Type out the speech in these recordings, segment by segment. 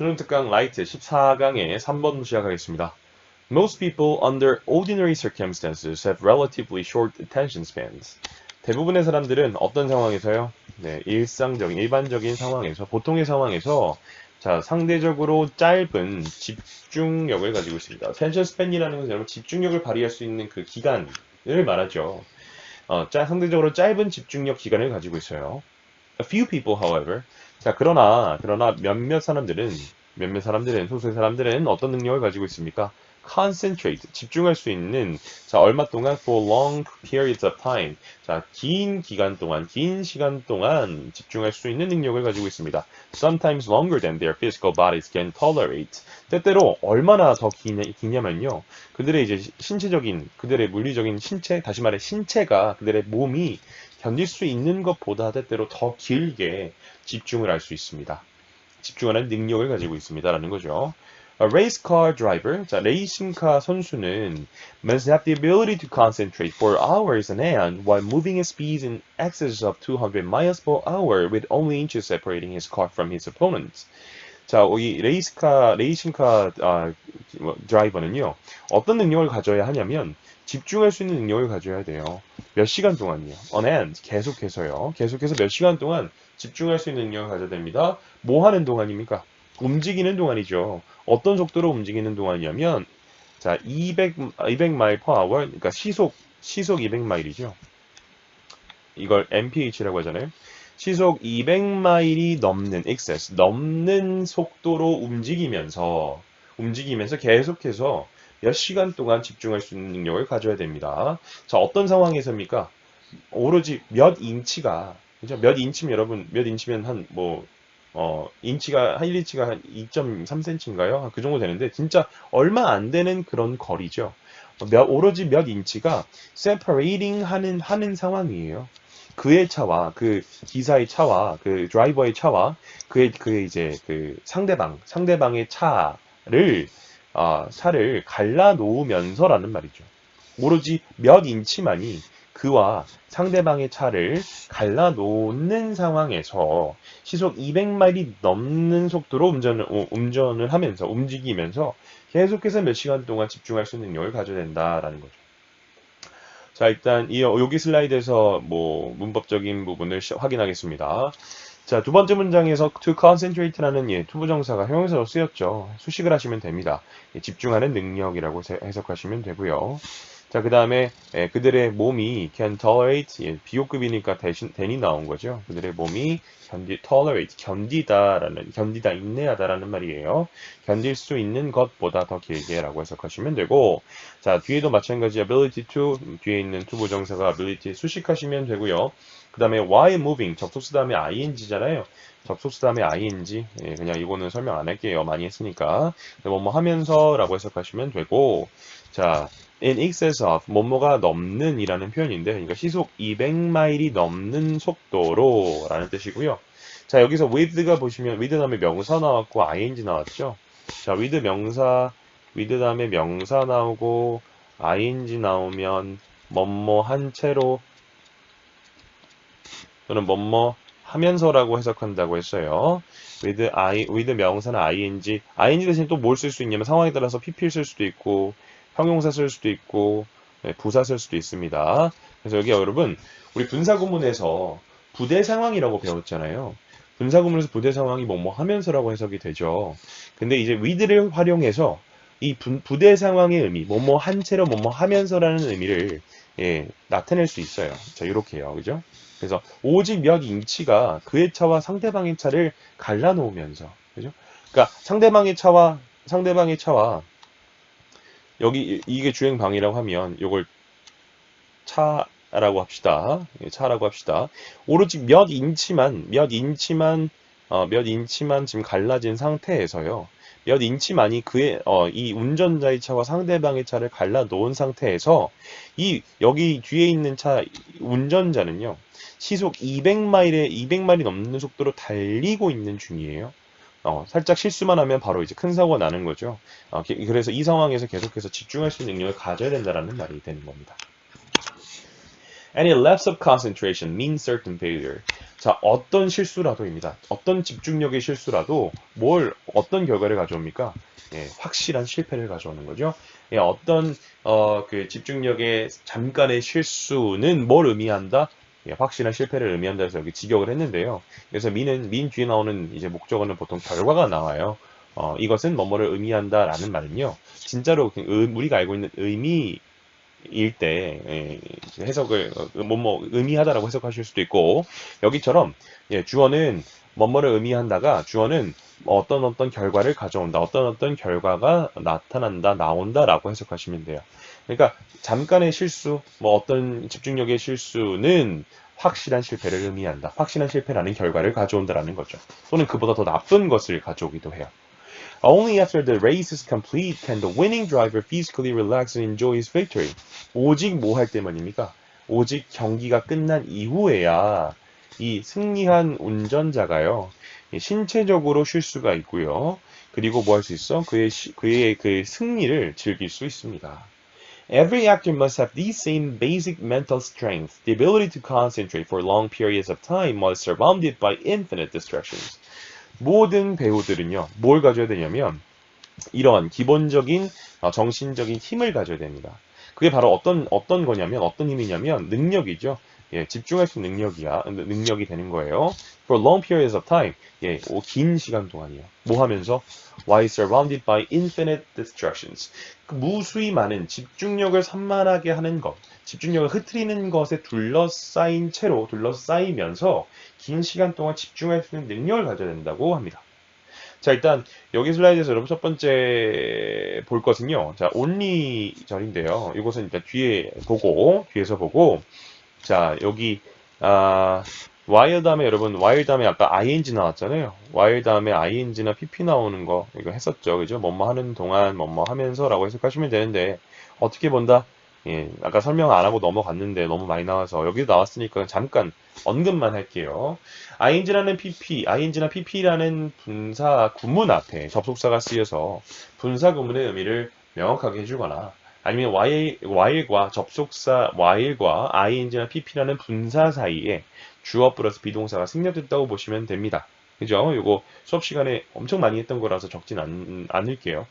수능 특강 라이트 14강의 3번 시작하겠습니다. Most people under ordinary circumstances have relatively short attention spans. 대부분의 사람들은 어떤 상황에서요? 네, 일반적인 상황에서, 보통의 상황에서 자, 상대적으로 짧은 집중력을 가지고 있습니다. attention span이라는 것은 여러분 집중력을 발휘할 수 있는 그 기간을 말하죠. 상대적으로 짧은 집중력 기간을 가지고 있어요. A few people, however. 자, 그러나 몇몇 사람들은, 소수의 사람들은 어떤 능력을 가지고 있습니까? Concentrate, 집중할 수 있는, 자, 얼마 동안, for long periods of time. 자, 긴 시간 동안 집중할 수 있는 능력을 가지고 있습니다. Sometimes longer than their physical bodies can tolerate. 때때로 얼마나 더 기냐면요. 그들의 이제 그들의 물리적인 신체, 다시 말해 신체가, 그들의 몸이 견딜 수 있는 것보다 때때로 더 길게 집중을 할 수 있습니다. 집중하는 능력을 가지고 있습니다라는 거죠. A race car driver, 자, 레이싱카 선수는 must have the ability to concentrate for hours on end while moving at speeds in excess of 200 miles per hour with only inches separating his car from his opponents. 자, 이 레이싱카 드라이버는요, 어떤 능력을 가져야 하냐면, 집중할 수 있는 능력을 가져야 돼요. 몇 시간 동안이요. On end, 계속해서요. 계속해서 몇 시간 동안 집중할 수 있는 능력을 가져야 됩니다. 뭐 하는 동안입니까? 움직이는 동안이죠. 어떤 속도로 움직이는 동안이냐면, 자, 200마일 per hour, 그러니까 시속 200마일이죠. 이걸 mph라고 하잖아요. 시속 200마일이 넘는 excess, 넘는 속도로 움직이면서 계속해서 몇 시간 동안 집중할 수 있는 능력을 가져야 됩니다. 자, 어떤 상황에서입니까? 오로지 몇 인치가, 그죠? 몇 인치면 여러분, 몇 인치면 인치가, 1인치가 한 2.3cm인가요? 그 정도 되는데, 진짜 얼마 안 되는 그런 거리죠. 오로지 몇 인치가 separating 하는 상황이에요. 그의 차와 그 기사의 차와 그 드라이버의 차와 그의 이제 그 상대방의 차를 갈라 놓으면서라는 말이죠. 오로지 몇 인치만이 그와 상대방의 차를 갈라 놓는 상황에서 시속 200마일이 넘는 속도로 운전을 하면서 움직이면서 계속해서 몇 시간 동안 집중할 수 있는 능력을 가져야 된다라는 거죠. 자, 일단 여기 슬라이드에서 뭐 문법적인 부분을 확인하겠습니다. 자, 두 번째 문장에서 to concentrate라는 투부정사가 형용사로 쓰였죠. 수식을 하시면 됩니다. 집중하는 능력이라고 해석하시면 되고요. 자, 그 다음에 그들의 몸이 can tolerate, 비호급이니까 대니 나온 거죠. 그들의 몸이 tolerate, 견디다, 인내하다라는 말이에요. 견딜 수 있는 것보다 더 길게라고 해석하시면 되고, 자, 뒤에도 마찬가지 ability to, 뒤에 있는 투부정사가 ability 수식하시면 되고요. 그 다음에 while moving, 접속사 다음에 ing잖아요. 접속사 다음에 ing, 그냥 이거는 설명 안 할게요. 많이 했으니까. 뭐뭐 하면서 라고 해석하시면 되고, 자, in excess of, 뭐뭐가 넘는 이라는 표현인데, 그러니까 시속 200마일이 넘는 속도로 라는 뜻이고요. 자, 여기서 with가 보시면, with 다음에 명사 나왔고, ing 나왔죠. 자, with 다음에 명사 나오고, ing 나오면, 뭐뭐 한 채로, 또는 뭐뭐 하면서라고 해석한다고 했어요. with 명사나 ing 대신 또 뭘 쓸 수 있냐면 상황에 따라서 pp를 쓸 수도 있고, 형용사 쓸 수도 있고, 부사 쓸 수도 있습니다. 그래서 여기 여러분, 우리 분사구문에서 부대 상황이라고 배웠잖아요. 분사구문에서 부대 상황이 뭐뭐 하면서라고 해석이 되죠. 근데 이제 with를 활용해서 이 부대 상황의 의미, 뭐뭐 한 채로 뭐뭐 하면서라는 의미를 나타낼 수 있어요. 자, 이렇게요. 그죠? 그래서 오직 몇 인치가 그의 차와 상대방의 차를 갈라놓으면서, 그죠? 그러니까 상대방의 차와 여기 이게 주행 방이라고 하면 이걸 차라고 합시다. 차라고 합시다. 오로지 몇 인치만 지금 갈라진 상태에서요. 몇 인치만이 이 운전자의 차와 상대방의 차를 갈라 놓은 상태에서 여기 뒤에 있는 차 운전자는요. 시속 200마일이 넘는 속도로 달리고 있는 중이에요. 살짝 실수만 하면 바로 이제 큰 사고가 나는 거죠. 그래서 이 상황에서 계속해서 집중할 수 있는 능력을 가져야 된다라는 말이 되는 겁니다. Any lapse of concentration means certain failure. 자, 어떤 실수라도입니다. 어떤 집중력의 실수라도 어떤 결과를 가져옵니까? 예, 확실한 실패를 가져오는 거죠. 예, 어떤 그 집중력의 잠깐의 실수는 뭘 의미한다? 예, 확실한 실패를 의미한다 해서 여기 직역을 했는데요. 그래서 민 뒤에 나오는 이제 목적어는 보통 결과가 나와요. 이것은 뭐뭐를 의미한다라는 말은요. 진짜로 우리가 알고 있는 의미일 때 해석을 뭐뭐 의미하다라고 해석하실 수도 있고 여기처럼 예, 주어는 뭐뭐를 의미한다가 주어는 어떤 결과를 가져온다, 어떤 결과가 나타난다, 나온다라고 해석하시면 돼요. 그러니까 잠깐의 실수, 뭐 어떤 집중력의 실수는 확실한 실패를 의미한다. 확실한 실패라는 결과를 가져온다라는 거죠. 또는 그보다 더 나쁜 것을 가져오기도 해요. Only after the race is complete can the winning driver physically relax and enjoy his victory. 오직 뭐 할 때만입니까? 오직 경기가 끝난 이후에야 이 승리한 운전자가요. 신체적으로 쉴 수가 있고요. 그리고 뭐 할 수 있어? 그의 그 승리를 즐길 수 있습니다. Every actor must have the same basic mental strength, the ability to concentrate for long periods of time while surrounded by infinite distractions. 모든 배우들은요, 뭘 가져야 되냐면, 이러한 기본적인 정신적인 힘을 가져야 됩니다. 그게 바로 어떤 거냐면, 어떤 힘이냐면, 능력이죠. 예, 집중할 수 있는 능력이 되는 거예요. For long periods of time. 예, 긴 시간 동안이요. 뭐 하면서? While surrounded by infinite distractions. 그 무수히 많은 집중력을 산만하게 하는 것, 집중력을 흐트리는 것에 둘러싸이면서 긴 시간 동안 집중할 수 있는 능력을 가져야 된다고 합니다. 자, 일단 여기 슬라이드에서 여러분 첫 번째 볼 것은요. 자, only 절인데요. 이것은 일단 뒤에서 보고 자, 여기 while 다음에 여러분 while 다음에 아까 ing 나왔잖아요. while 다음에 ing나 pp 나오는 거 이거 했었죠. 그죠? 뭐뭐 하는 동안 뭐뭐 하면서라고 해석하시면 되는데 어떻게 본다? 예, 아까 설명 안 하고 넘어갔는데 너무 많이 나와서 여기도 나왔으니까 잠깐 언급만 할게요. ing나 pp라는 분사 구문 앞에 접속사가 쓰여서 분사 구문의 의미를 명확하게 해주거나 아니면 while과 접속사 while과 ing나 pp라는 분사 사이에 주어 플러스 비동사가 생략됐다고 보시면 됩니다. 그죠? 이거 수업 시간에 엄청 많이 했던 거라서 적진 않을게요.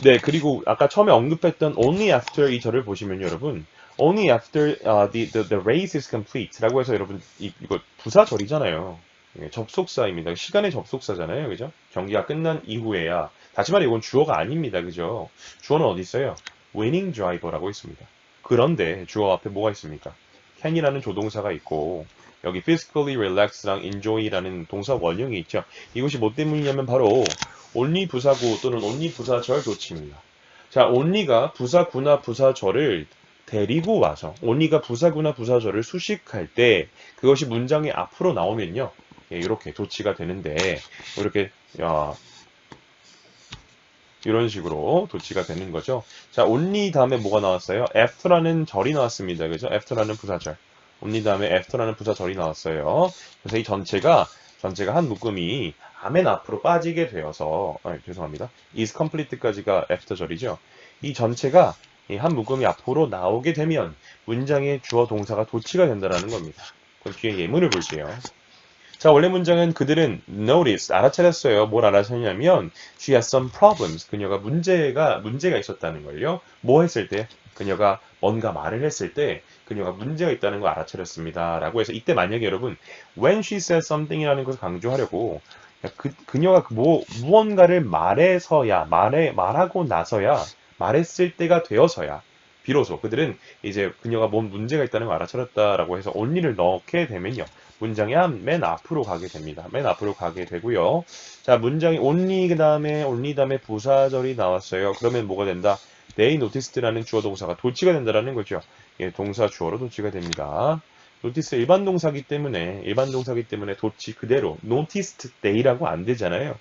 네, 그리고 아까 처음에 언급했던 only after 이 절을 보시면 여러분 only after the race is complete 라고 해서 여러분 이거 부사절이잖아요. 예, 접속사입니다. 시간의 접속사잖아요. 그죠? 경기가 끝난 이후에야 다시 말해 이건 주어가 아닙니다. 그죠? 주어는 어디 있어요? winning driver라고 있습니다. 그런데 주어 앞에 뭐가 있습니까? can이라는 조동사가 있고 여기 physically relax랑 enjoy라는 동사 원형이 있죠. 이것이 뭐 때문이냐면 바로 only 부사구 또는 only 부사절 조치입니다. 자, only가 부사구나 부사절을 데리고 와서 only가 부사구나 부사절을 수식할 때 그것이 문장의 앞으로 나오면요. 예, 이렇게 조치가 되는데 이렇게 이런 식으로 도치가 되는 거죠. 자, only 다음에 뭐가 나왔어요? after라는 절이 나왔습니다. 그죠? after라는 부사절. only 다음에 after라는 부사절이 나왔어요. 그래서 이 전체가 한 묶음이 아멘 앞으로 빠지게 되어서 죄송합니다. is complete까지가 after 절이죠. 이 전체가 한 묶음이 앞으로 나오게 되면 문장의 주어 동사가 도치가 된다는 겁니다. 그럼 뒤에 예문을 볼게요. 자, 원래 문장은 그들은 notice, 알아차렸어요. 뭘 알아차렸냐면 she has some problems. 그녀가 문제가 있었다는 걸요. 뭐 했을 때? 그녀가 뭔가 말을 했을 때 그녀가 문제가 있다는 걸 알아차렸습니다. 라고 해서 이때 만약에 여러분 when she says something이라는 것을 강조하려고 그녀가 무언가를 말하고 나서야 말했을 때가 되어서야 비로소 그들은 이제 그녀가 뭔 문제가 있다는 걸 알아차렸다라고 해서 only를 넣게 되면요. 문장의 맨 앞으로 가게 됩니다. 맨 앞으로 가게 되고요. 자, 문장이 only 다음에 부사절이 나왔어요. 그러면 뭐가 된다? they noticed라는 주어 동사가 도치가 된다라는 거죠. 예, 동사 주어로 도치가 됩니다. notice 일반 동사기 때문에 도치 그대로 noticed they라고 안 되잖아요.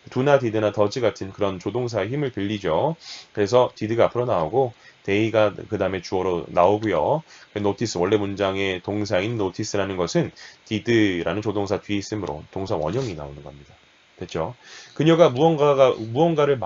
do나 did나 does 같은 그런 조동사의 힘을 빌리죠. 그래서 did가 앞으로 나오고 day가 그 다음에 주어로 나오고요. notice 원래 문장의 동사인 notice라는 것은 did라는 조동사 뒤에 있으므로 동사 원형이 나오는 겁니다. 됐죠? 그녀가 무언가를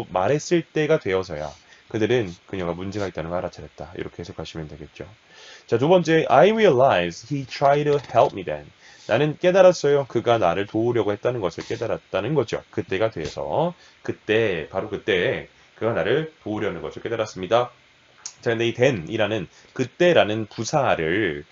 말했을 때가 되어서야 그들은 그녀가 문제가 있다는 걸 알아차렸다. 이렇게 해석하시면 되겠죠. 자, 두 번째, I realized he tried to help me then. 나는 깨달았어요. 그가 나를 도우려고 했다는 것을 깨달았다는 거죠. 그때가 돼서 그때 바로 그때 그가 나를 도우려는 것을 깨달았습니다. 자, 근데 이 then이라는 그때라는 부사를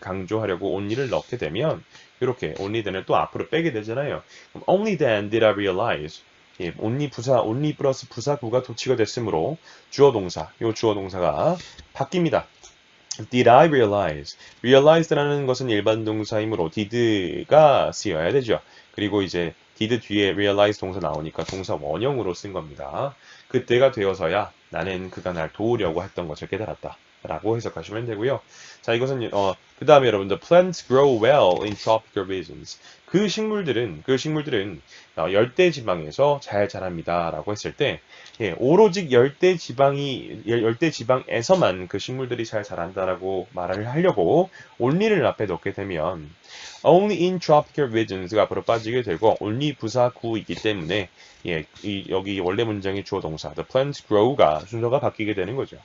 강조하려고 only를 넣게 되면 이렇게 only then을 또 앞으로 빼게 되잖아요. 그럼 only then did I realize. 예, only 부사, only 플러스 부사구가 도치가 됐으므로 주어 동사, 요 주어 동사가 바뀝니다. Did I realize? realize라는 것은 일반 동사이므로 did가 쓰여야 되죠. 그리고 이제 did 뒤에 realize 동사 나오니까 동사 원형으로 쓴 겁니다. 그때가 되어서야 나는 그가 날 도우려고 했던 것을 깨달았다. 라고 해석하시면 되고요. 자, 이것은 그 다음에 여러분들 plants grow well in tropical regions. 그 식물들은 열대 지방에서 잘 자랍니다라고 했을 때 예, 오로지 열대 지방에서만 그 식물들이 잘 자란다라고 말을 하려고 only를 앞에 넣게 되면 only in tropical regions가 앞으로 빠지게 되고 only 부사구이기 때문에 예, 여기 원래 문장의 주어 동사 the plants grow가 순서가 바뀌게 되는 거죠.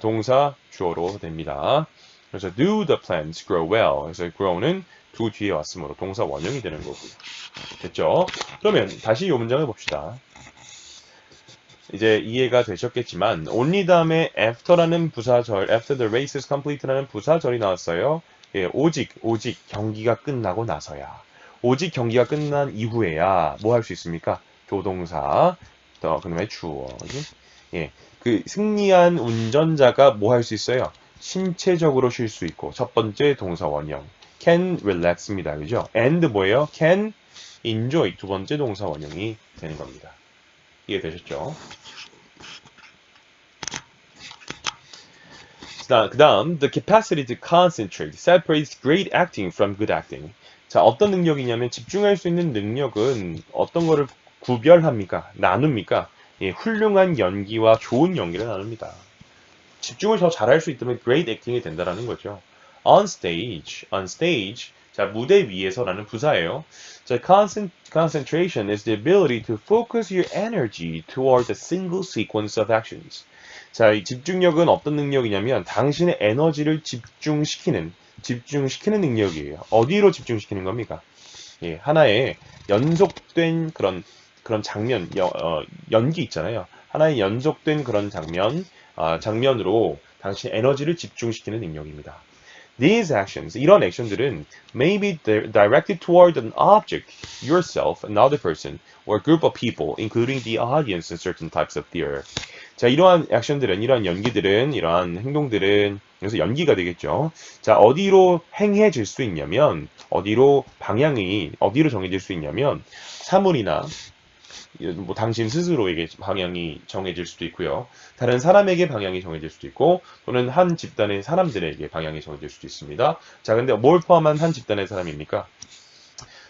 동사 주어로 됩니다. 그래서 do the plants grow well? 그래서 grow는 do 뒤에 왔으므로 동사 원형이 되는 거고요. 됐죠? 그러면 다시 이 문장을 봅시다. 이제 이해가 되셨겠지만 only 다음에 after라는 부사절, after the race is complete라는 부사절이 나왔어요. 예, 오직 경기가 끝나고 나서야. 오직 경기가 끝난 이후에야 뭐 할 수 있습니까? 조동사, 그다음에 주어. 예, 그 승리한 운전자가 뭐 할 수 있어요? 신체적으로 쉴 수 있고 첫 번째 동사 원형 can relax입니다. 그죠? and 뭐예요? can enjoy 두 번째 동사 원형이 되는 겁니다. 이해되셨죠? 그 다음 the capacity to concentrate separates great acting from good acting. 자, 어떤 능력이냐면 집중할 수 있는 능력은 어떤 거를 구별합니까? 나눕니까? 예, 훌륭한 연기와 좋은 연기를 나눕니다. 집중을 더 잘할 수 있다면 great acting이 된다라는 거죠. on stage. 자, 무대 위에서라는 부사예요. 자, concentration is the ability to focus your energy toward a single sequence of actions. 자, 이 집중력은 어떤 능력이냐면 당신의 에너지를 집중시키는 능력이에요. 어디로 집중시키는 겁니까? 예, 하나의 연속된 그런 장면, 연기 있잖아요. 하나의 연속된 그런 장면으로 당신의 에너지를 집중시키는 능력입니다. These actions, 이런 액션들은 may be directed toward an object, yourself, another person, or group of people, including the audience in certain types of theater. 자, 이러한 액션들은, 이러한 연기들은, 이러한 행동들은, 그래서 연기가 되겠죠. 자, 어디로 행해질 수 있냐면, 어디로 정해질 수 있냐면, 사물이나, 뭐 당신 스스로에게 방향이 정해질 수도 있고요. 다른 사람에게 방향이 정해질 수도 있고 또는 한 집단의 사람들에게 방향이 정해질 수도 있습니다. 자, 근데 뭘 포함한 한 집단의 사람입니까?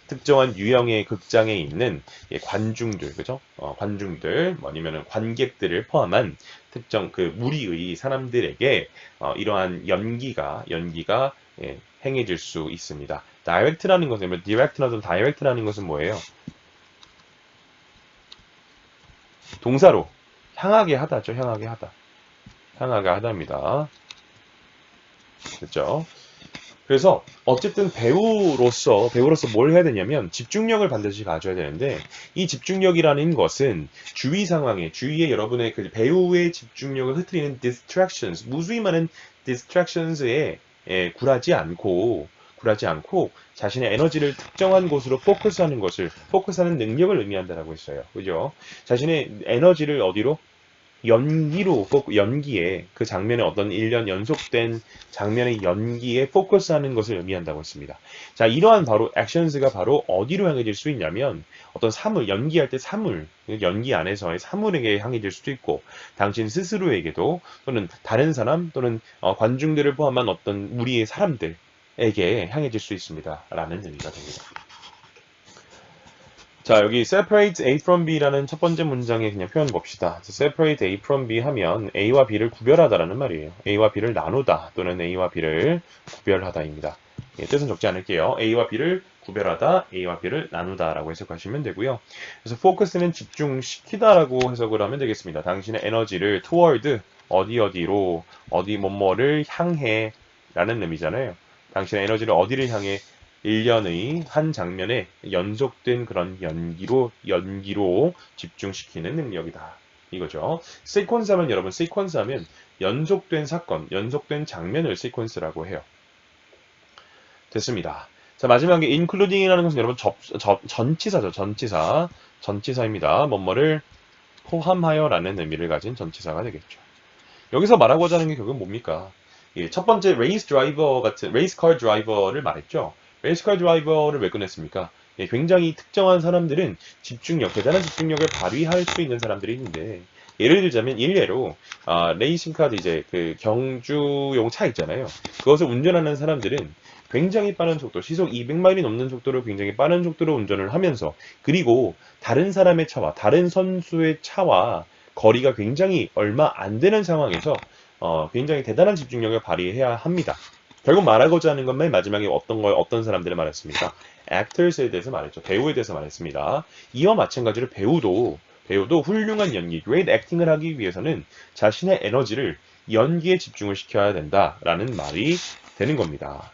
특정한 유형의 극장에 있는 관중들, 그죠? 관중들, 아니면 관객들을 포함한 특정 그 무리의 사람들에게 이러한 연기가 행해질 수 있습니다. direct라는 것은, direct라는 것은 뭐예요? 동사로 향하게 하다죠. 향하게 하다입니다. 됐죠? 그래서 어쨌든 배우로서 뭘 해야 되냐면 집중력을 반드시 가져야 되는데 이 집중력이라는 것은 주위에 여러분의 그 배우의 집중력을 흐트리는 distractions, 무수히 많은 distractions에 굴하지 않고 자신의 에너지를 특정한 곳으로 포커스하는 능력을 의미한다라고 했어요. 그죠? 자신의 에너지를 어디로? 연기에 그 장면의 어떤 일련 연속된 장면의 연기에 포커스하는 것을 의미한다고 했습니다. 자, 이러한 바로 액션스가 바로 어디로 향해질 수 있냐면 어떤 연기할 때 연기 안에서의 사물에게 향해질 수도 있고 당신 스스로에게도 또는 다른 사람 또는 관중들을 포함한 어떤 무리의 사람들에게 향해질 수 있습니다. 라는 의미가 됩니다. 자, 여기 separate A from B라는 첫 번째 문장의 그냥 표현 봅시다. separate A from B 하면 A와 B를 구별하다라는 말이에요. A와 B를 나누다 또는 A와 B를 구별하다입니다. 뜻은 적지 않을게요. A와 B를 구별하다, A와 B를 나누다라고 해석하시면 되고요. 그래서 focus는 집중시키다라고 해석을 하면 되겠습니다. 당신의 에너지를 toward 어디 어디로 어디 뭐뭐를 향해 라는 의미잖아요. 당신의 에너지를 어디를 향해 일련의 한 장면에 연속된 그런 연기로 집중시키는 능력이다. 이거죠. 시퀀스 하면 여러분 시퀀스 하면 연속된 사건, 연속된 장면을 시퀀스라고 해요. 됐습니다. 자, 마지막에 including이라는 것은 여러분 전치사죠. 전치사입니다. 뭐뭐를 포함하여라는 의미를 가진 전치사가 되겠죠. 여기서 말하고자 하는 게 결국은 뭡니까? 예, 첫 번째 레이스 car 드라이버를 말했죠. 레이스 car 드라이버를 왜 꺼냈습니까? 예, 굉장히 특정한 사람들은 대단한 집중력을 발휘할 수 있는 사람들이 있는데, 예를 들자면 일례로 레이싱 카드 이제 그 경주용 차 있잖아요. 그것을 운전하는 사람들은 굉장히 빠른 속도, 시속 200마일이 넘는 속도로 굉장히 빠른 속도로 운전을 하면서, 그리고 다른 사람의 차와 다른 선수의 차와 거리가 굉장히 얼마 안 되는 상황에서 굉장히 대단한 집중력을 발휘해야 합니다. 결국 말하고자 하는 건 맨 마지막에 어떤 사람들을 말했습니까? actors에 대해서 말했죠. 배우에 대해서 말했습니다. 이와 마찬가지로 배우도 훌륭한 연기, great acting을 하기 위해서는 자신의 에너지를 연기에 집중을 시켜야 된다라는 말이 되는 겁니다.